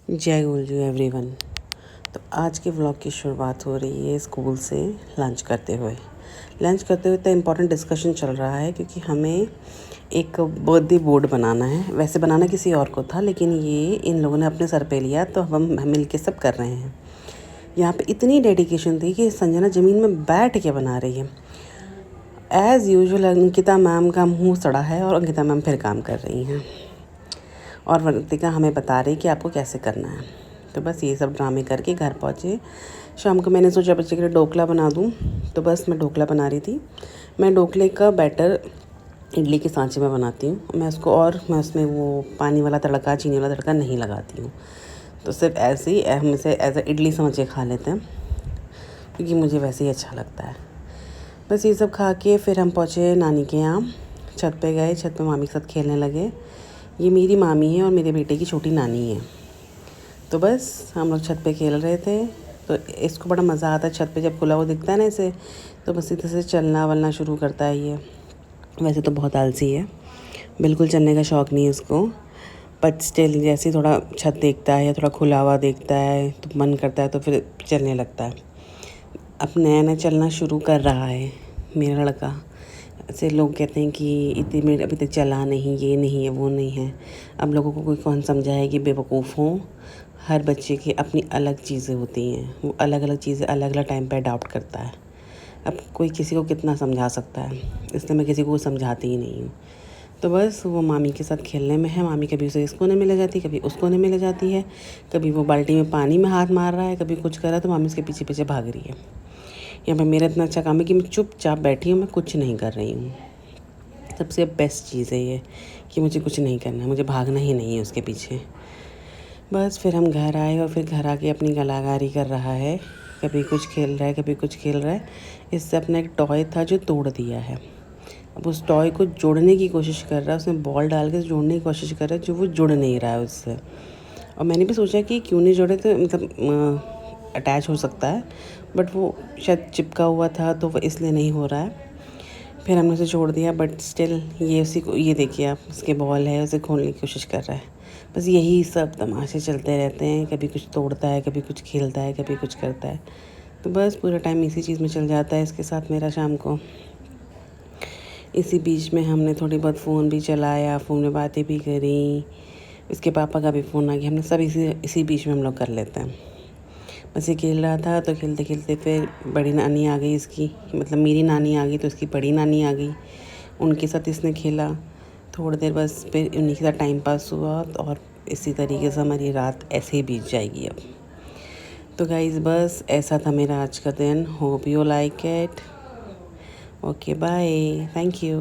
जय गुलजू एवरीवन। तो आज के व्लॉग की शुरुआत हो रही है स्कूल से लंच करते हुए तो इम्पॉर्टेंट डिस्कशन चल रहा है क्योंकि हमें एक बर्थडे बोर्ड बनाना है। वैसे बनाना किसी और को था, लेकिन ये इन लोगों ने अपने सर पे लिया तो हम मिल के सब कर रहे हैं। यहाँ पे इतनी डेडिकेशन थी कि संजना ज़मीन में बैठ के बना रही है। एज़ यूजुअल अंकिता मैम का मुँह सड़ा है और अंकिता मैम फिर काम कर रही हैं और वर्तिका हमें बता रही कि आपको कैसे करना है। तो बस ये सब ड्रामे करके घर पहुँचे। शाम को मैंने सोचा बच्चे के लिए ढोकला बना दूँ, तो बस मैं ढोकला बना रही थी। मैं ढोकले का बैटर इडली के सांचे में बनाती हूँ। मैं उसमें वो पानी वाला तड़का, चीनी वाला तड़का नहीं लगाती हूँ। तो सिर्फ ऐसे ही हम इसे एज अ इडली समझ के खा लेते हैं क्योंकि मुझे वैसे ही अच्छा लगता है। बस ये सब खा के फिर हम पहुँचे नानी के यहाँ। छत पे गए, छत पे मामी के साथ खेलने लगे। ये मेरी मामी है और मेरे बेटे की छोटी नानी है। तो बस हम लोग छत पे खेल रहे थे। तो इसको बड़ा मज़ा आता है छत पे जब खुला हुआ दिखता है ना इसे, तो बस इधर से चलना वलना शुरू करता है ये। वैसे तो बहुत आलसी है, बिल्कुल चलने का शौक़ नहीं है इसको, बट स्टिल जैसे थोड़ा छत देखता है या थोड़ा खुला हुआ देखता है तो मन करता है तो फिर चलने लगता है। अब नया नया चलना शुरू कर रहा है मेरा लड़का। ऐसे लोग कहते हैं कि इतनी मिनट अभी तक चला नहीं, ये नहीं है, वो नहीं है। अब लोगों को कोई कौन समझाए कि बेवकूफ़ हों। हर बच्चे की अपनी अलग चीज़ें होती हैं, वो अलग अलग चीज़ें अलग अलग टाइम पे अडॉप्ट करता है। अब कोई किसी को कितना समझा सकता है, इसलिए मैं किसी को समझाती ही नहीं हूँ। तो बस वो मामी के साथ खेलने में है। मामी कभी उसे इस कोने में ले जाती है, कभी उस कोने में ले जाती है, कभी वो बाल्टी में पानी में हाथ मार रहा है, कभी कुछ कर रहा है तो मामी उसके पीछे पीछे भाग रही है। यहाँ पर मेरा इतना अच्छा काम है कि मैं चुपचाप बैठी हूँ, मैं कुछ नहीं कर रही हूँ। सबसे बेस्ट चीज़ है ये कि मुझे कुछ नहीं करना है, मुझे भागना ही नहीं है उसके पीछे। बस फिर हम घर आए और फिर घर आके अपनी कलाकारी कर रहा है। कभी कुछ खेल रहा है, कभी कुछ खेल रहा है। इससे अपना एक टॉय था जो तोड़ दिया है। अब उस टॉय को जोड़ने की कोशिश कर रहा है, उसमें बॉल डाल के जोड़ने की कोशिश कर रहा है, जो वो जुड़ नहीं रहा है उससे। और मैंने भी सोचा कि क्यों नहीं जोड़े, तो मतलब अटैच हो सकता है, बट वो शायद चिपका हुआ था तो वो इसलिए नहीं हो रहा है। फिर हमने उसे छोड़ दिया, बट स्टिल ये देखिए आप, उसके बॉल है, उसे खोलने की कोशिश कर रहा है। बस यही सब तमाशे चलते रहते हैं, कभी कुछ तोड़ता है, कभी कुछ खेलता है, कभी कुछ करता है। तो बस पूरा टाइम इसी चीज़ में चल जाता है इसके साथ मेरा शाम को। इसी बीच में हमने थोड़ी बहुत फ़ोन भी चलाया, फ़ोन में बातें भी करी। इसके पापा का भी फ़ोन आ गया, हमने सब इसी बीच में हम लोग कर लेते हैं। बस ये खेल रहा था तो खेलते खेलते फिर बड़ी नानी आ गई इसकी, मतलब मेरी नानी आ गई तो इसकी बड़ी नानी आ गई। उनके साथ इसने खेला थोड़ी देर, बस फिर उन्हीं के साथ टाइम पास हुआ और इसी तरीके से हमारी रात ऐसे ही बीत जाएगी अब। तो गाइज़ बस ऐसा था मेरा आज का दिन। Hope you like it. Okay bye, thank you.